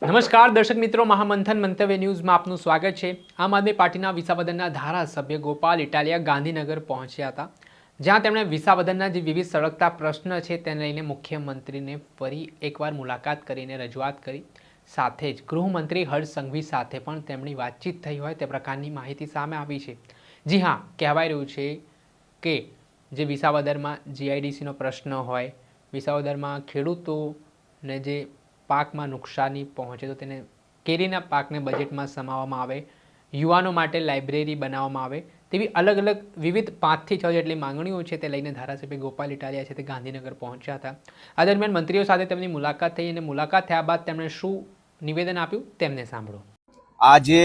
નમસ્કાર દર્શક મિત્રો, મહામંથન મંતવ્ય ન્યૂઝમાં આપનું સ્વાગત છે। આમ આદમી પાર્ટીના વિસાવદરના ધારાસભ્ય ગોપાલ ઇટાલિયા ગાંધીનગર પહોંચ્યા હતા, જ્યાં તેમણે વિસાવદરના જે વિવિધ સળગતા પ્રશ્ન છે તેને લઈને મુખ્યમંત્રીને ફરી એકવાર મુલાકાત કરીને રજૂઆત કરી। સાથે જ ગૃહમંત્રી હર્ષ સંઘવી સાથે પણ તેમની વાતચીત થઈ હોય તે પ્રકારની માહિતી સામે આવી છે। જી હા, કહેવાય રહ્યું છે કે જે વિસાવદરમાં જીઆઈડીસીનો પ્રશ્ન હોય, વિસાવદરમાં ખેડૂતોને જે પાકમાં નુકસાની પહોંચે તો તેને કેરીના પાકને બજેટમાં સમાવવામાં આવે, યુવાનો માટે લાઇબ્રેરી બનાવવામાં આવે, તેવી અલગ અલગ વિવિધ 5 થી 6 જેટલી માંગણીઓ છે તે લઈને ધારાસભ્ય ગોપાલ ઇટાલિયા છે તે ગાંધીનગર પહોંચ્યા હતા। આ દરમિયાન મંત્રીઓ સાથે તેમની મુલાકાત થઈ અને મુલાકાત થયા બાદ તેમણે શું નિવેદન આપ્યું તેમને સાંભળો। આજે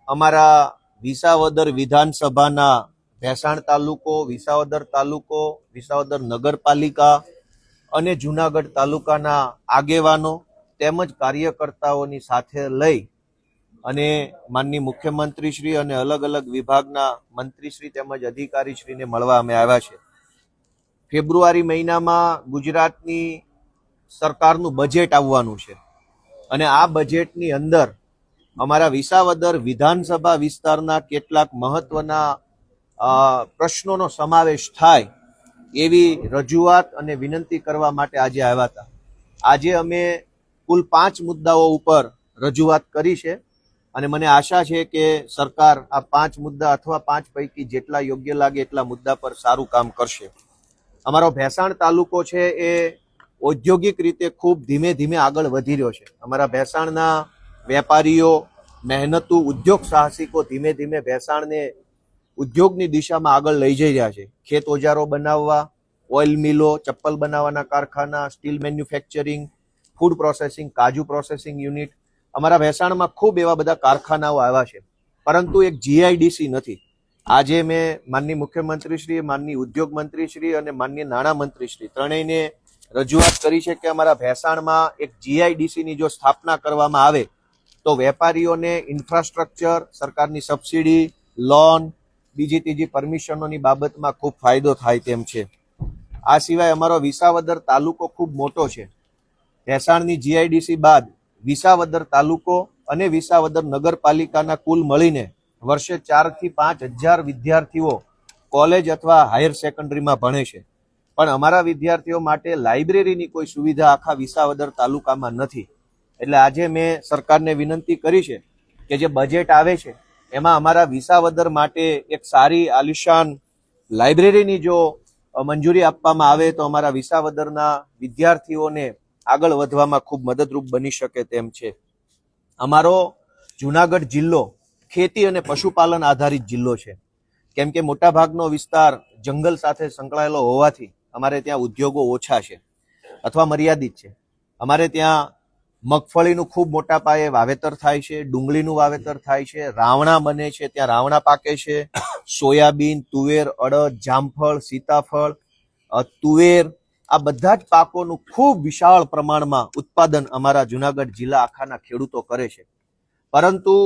અમારા વિસાવદર વિધાનસભાના ભેસાણ તાલુકો, વિસાવદર તાલુકો, વિસાવદર નગરપાલિકા અને જૂનાગઢ તાલુકાના આગેવાનો તેમજ કાર્યકર્તાઓની સાથે લઈ અને માનનીય મુખ્યમંત્રીશ્રી અને અલગ અલગ વિભાગના મંત્રીશ્રી તેમજ અધિકારીશ્રીને મળવા અમે આવ્યા છે। ફેબ્રુઆરી મહિનામાં ગુજરાતની સરકારનું બજેટ આવવાનું છે અને આ બજેટની અંદર અમારા વિસાવદર વિધાનસભા વિસ્તારના કેટલાક મહત્વના પ્રશ્નોનો સમાવેશ થાય એવી રજૂઆત અને વિનંતી કરવા માટે આજે આવ્યા હતા। આજે અમે કુલ 5 મુદ્દાઓ ઉપર રજૂઆત કરી છે અને મને આશા છે કે સરકાર આ 5 મુદ્દા અથવા 5 પૈકી જેટલા યોગ્ય લાગે એટલા મુદ્દા પર સારું કામ કરશે। અમારો ભેસાણ તાલુકો છે એ ઔદ્યોગિક રીતે ખૂબ ધીમે ધીમે આગળ વધી રહ્યો છે। અમારા ભેસાણના વેપારીઓ, મહેનતુ, ઉદ્યોગ સાહસિકો ધીમે ધીમે ભેસાણને ઉદ્યોગની દિશામાં આગળ લઈ જઈ રહ્યા છે। ખેત ઓજારો બનાવવા, ઓઇલ મિલો, ચપ્પલ બનાવવાના કારખાના, સ્ટીલ મેન્યુફેક્ચરિંગ, ફૂડ પ્રોસેસિંગ, કાજુ પ્રોસેસિંગ યુનિટ, અમારા ભેસાણમાં ખૂબ એવા બધા કારખાનાઓ આવ્યા છે, પરંતુ એક જીઆઈડીસી નથી। આજે મેં માનનીય મુખ્યમંત્રીશ્રી, માનનીય ઉદ્યોગ મંત્રીશ્રી અને માનનીય નાણામંત્રીશ્રી ત્રણેયને રજૂઆત કરી છે કે અમારા ભેસાણમાં એક જીઆઈડીસીની જો સ્થાપના કરવામાં આવે તો વેપારીઓને ઇન્ફ્રાસ્ટ્રક્ચર, સરકારની સબસિડી, લોન, બીજી ત્રીજી પરમિશનોની બાબતમાં ખૂબ ફાયદો થાય તેમ છે। આ સિવાય અમારો વિસાવદર તાલુકો ખૂબ મોટો છે। ભેસાણની જીઆઈડીસી બાદ વિસાવદર તાલુકો અને વિસાવદર નગરપાલિકાના કુલ મળીને વર્ષે 4 થી 5 હજાર વિદ્યાર્થીઓ કોલેજ અથવા હાયર સેકન્ડરીમાં ભણે છે, પણ અમારા વિદ્યાર્થીઓ માટે લાઇબ્રેરીની કોઈ સુવિધા આખા વિસાવદર તાલુકામાં નથી। એટલે આજે મેં સરકારને વિનંતી કરી છે કે જે બજેટ આવે છે એમાં અમારા વિસાવદર માટે એક સારી આલિશાન લાઇબ્રેરીની જો મંજૂરી આપવામાં આવે તો અમારા વિસાવદરના વિદ્યાર્થીઓને આગળ વધવામાં ખૂબ મદદરૂપ બની શકે તેમ છે। અમારો જૂનાગઢ જિલ્લો ખેતી અને પશુપાલન આધારિત જિલ્લો છે, કેમ કે મોટાભાગનો વિસ્તાર જંગલ સાથે સંકળાયેલો હોવાથી અમારે ત્યાં ઉદ્યોગો ઓછા છે અથવા મર્યાદિત છે। અમારે ત્યાં મગફળીનું ખૂબ મોટા પાયે વાવેતર થાય છે, ડુંગળીનું વાવેતર થાય છે, રાવણા બને છે, ત્યાં રાવણા પાકે છે, સોયાબીન, તુવેર, અડદ, જામફળ, સીતાફળ, તુવેર, આ બધા જ પાકોનું ખૂબ વિશાળ પ્રમાણમાં ઉત્પાદન અમારા જૂનાગઢ જિલ્લા આખાના ખેડૂતો કરે છે, પરંતુ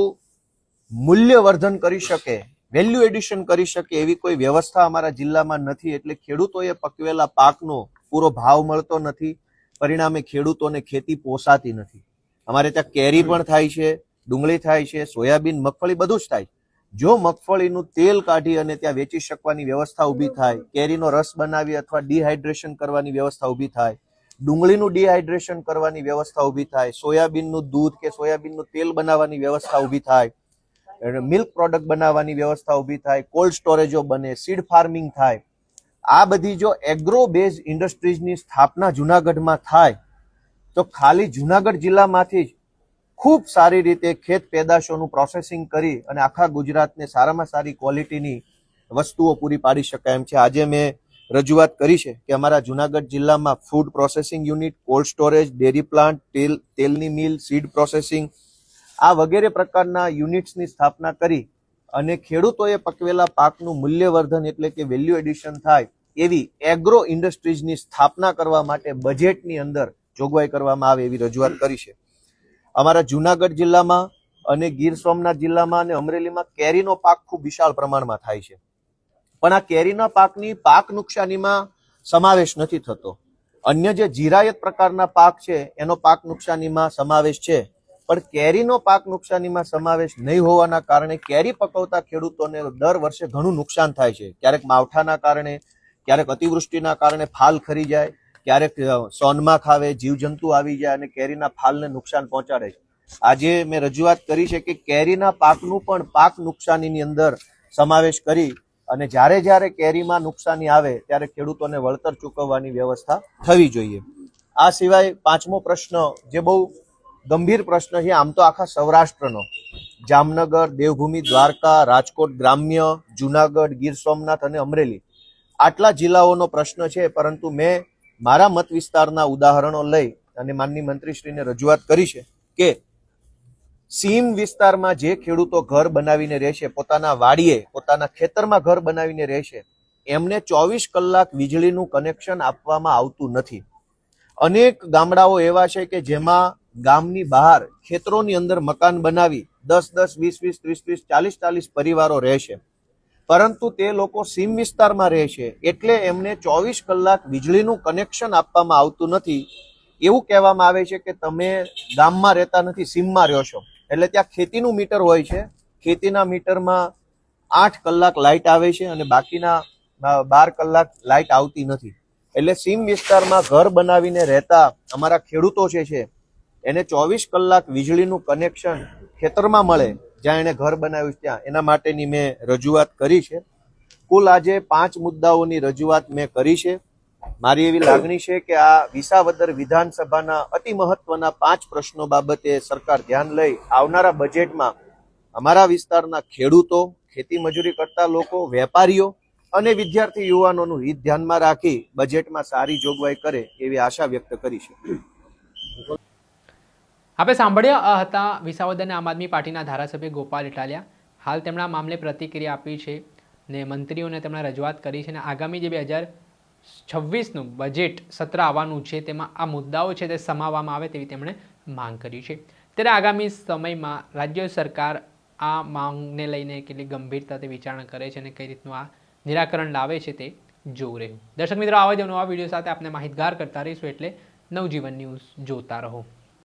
મૂલ્યવર્ધન કરી શકે, વેલ્યુ એડિશન કરી શકે એવી કોઈ વ્યવસ્થા અમારા જિલ્લામાં નથી। એટલે ખેડૂતોએ પકવેલા પાકનો પૂરો ભાવ મળતો નથી, પરિણામે ખેડૂતોને ખેતી પોસાતી નથી। અમારે ત્યાં કેરી પણ થાય છે, ડુંગળી થાય છે, સોયાબીન, મગફળી બધું જ થાય। જો મગફળીનું તેલ કાઢી અને ત્યાં વેચી શકવાની વ્યવસ્થા ઊભી થાય, કેરીનો રસ બનાવી અથવા ડિહાઇડ્રેશન કરવાની વ્યવસ્થા ઊભી થાય, ડુંગળીનું ડિહાઇડ્રેશન કરવાની વ્યવસ્થા ઊભી થાય, સોયાબીનનું દૂધ કે સોયાબીનનું તેલ બનાવવાની વ્યવસ્થા ઊભી થાય, મિલ્ક પ્રોડક્ટ બનાવવાની વ્યવસ્થા ઊભી થાય, કોલ્ડ સ્ટોરેજો બને, સીડ ફાર્મિંગ થાય, આ બધી જો એગ્રો બેઝ ઇન્ડસ્ટ્રીઝની સ્થાપના જૂનાગઢમાં થાય તો ખાલી જૂનાગઢ જિલ્લામાંથી જ ખૂબ સારી રીતે ખેત પેદાશોનું પ્રોસેસિંગ કરી અને આખા ગુજરાતને સારામાં સારી ક્વોલિટીની વસ્તુઓ પૂરી પાડી શકાય એમ છે। આજે મેં રજૂઆત કરી છે કે અમારા જૂનાગઢ જિલ્લામાં food processing unit, cold storage, dairy plant, તેલની મિલ, સીડ પ્રોસેસિંગ, આ વગેરે પ્રકારના યુનિટ્સની સ્થાપના કરી અને ખેડૂતોએ પકવેલા પાકનું મૂલ્યવર્ધન એટલે કે વેલ્યુ એડિશન થાય એવી એગ્રો ઇન્ડસ્ટ્રીઝની સ્થાપના કરવા માટે બજેટની અંદર જોગવાઈ કરવામાં આવે એવી રજૂઆત કરી છે। અમારા જૂનાગઢ જિલ્લામાં અને ગીર સોમનાથ જિલ્લામાં અને અમરેલીમાં કેરીનો પાક ખૂબ વિશાળ પ્રમાણમાં થાય છે, પણ આ કેરીના પાકની પાક નુકસાનીમાં સમાવેશ નથી થતો। અન્ય જે જીરાયત પ્રકારના પાક છે એનો પાક નુકસાનીમાં સમાવેશ છે, પણ કેરીનો પાક નુકસાનીમાં સમાવેશ નહીં હોવાના કારણે કેરી પકવતા ખેડૂતોને દર વર્ષે ઘણું નુકસાન થાય છે. ક્યારેક માવઠાના કારણે, ક્યારેક અતિવૃષ્ટિના કારણે ફાલ ખરી જાય, ક્યારેક સોનમાં ખાવે, જીવજંતુ આવી જાય અને કેરીના ફાલને નુકસાન પહોંચાડે છે. આજે મેં રજૂઆત કરી છે કે કેરીના પાકનું પણ પાક નુકસાનીની અંદર સમાવેશ કરી અને જ્યારે જ્યારે કેરીમાં નુકસાની આવે ત્યારે ખેડૂતોને વળતર ચૂકવવાની વ્યવસ્થા થવી જોઈએ. આ સિવાય પાંચમો પ્રશ્ન જે બહુ ગંભીર પ્રશ્ન છે, આમ તો આખા સૌરાષ્ટ્રનો, જામનગર, દેવભૂમિ, દ્વારકા, રાજકોટ ગ્રામ્ય, જુનાગઢ, ગીર સોમનાથ અને અમરેલી આટલા જિલ્લાઓનો પ્રશ્ન છે, પરંતુ મેં મારા મત વિસ્તારના ઉદાહરણો લઈ અને માનનીય મંત્રીશ્રીને રજૂઆત કરી છે કે સીમ વિસ્તારમાં જે ખેડૂતો ઘર બનાવીને રહેશે, પોતાના વાડીએ, પોતાના ખેતરમાં ઘર બનાવીને રહેશે, એમને 24 કલાક વીજળીનું કનેક્શન આપવામાં આવતું નથી. અનેક ગામડાઓ એવા છે કે જેમાં ગામની બહાર ખેતરોની અંદર મકાન બનાવી 10-10, 20-20, 30-30, 40-40 પરિવારો રહેશે, પરંતુ તે લોકો સીમ વિસ્તારમાં રહે છે એટલે એમને 24 કલાક વીજળીનું કનેક્શન આપવામાં આવતું નથી. એવું કહેવામાં આવે છે કે તમે ગામમાં રહેતા નથી, સીમમાં રહ્યો છો. એટલે ત્યાં ખેતીનું મીટર હોય છે, ખેતીના મીટરમાં 8 કલાક લાઇટ આવે છે અને બાકીના 12 કલાક લાઇટ આવતી નથી. એટલે સીમ વિસ્તારમાં ઘર બનાવીને રહેતા અમારા ખેડૂતો છે એને 24 કલાક વીજળીનું કનેક્શન ખેતરમાં મળે જ્યાં એને ઘર બનાવ્યું છે ત્યાં, એના માટેની મેં રજૂઆત કરી છે. કુલ આજે 5 મુદ્દાઓની રજૂઆત મેં કરી છે. મારી એવી લાગણી છે કે આ વિસાવદર વિધાનસભાના અતિ મહત્વના 5 પ્રશ્નો બાબતે સરકાર ધ્યાન લઈ આવનારા બજેટમાં અમારા વિસ્તારના ખેડૂતો, ખેતી મજૂરી કરતા લોકો, વેપારીઓ અને વિદ્યાર્થી યુવાનોનું હિત ધ્યાનમાં રાખી બજેટમાં સારી જોગવાઈ કરે એવી આશા વ્યક્ત કરી છે. આપણે સાંભળ્યા હતા વિસાવદરના આમ આદમી પાર્ટીના ધારાસભ્ય ગોપાલ ઇટાલિયા. હાલ તેમણે આ મામલે પ્રતિક્રિયા આપી છે ને મંત્રીઓને તેમણે રજૂઆત કરી છે અને આગામી જે 2026નું બજેટ સત્ર આવવાનું છે તેમાં આ મુદ્દાઓ છે તે સમાવવામાં આવે તેવી તેમણે માંગ કરી છે. ત્યારે આગામી સમયમાં રાજ્ય સરકાર આ માંગને લઈને કેટલી ગંભીરતાથી વિચારણા કરે છે અને કઈ રીતનું આ નિરાકરણ લાવે છે તે જોવું રહ્યું. દર્શક મિત્રો, આવા જ નવા વિડીયો સાથે આપણે માહિતગાર કરતા રહીશું, એટલે નવજીવન ન્યૂઝ જોતા રહો.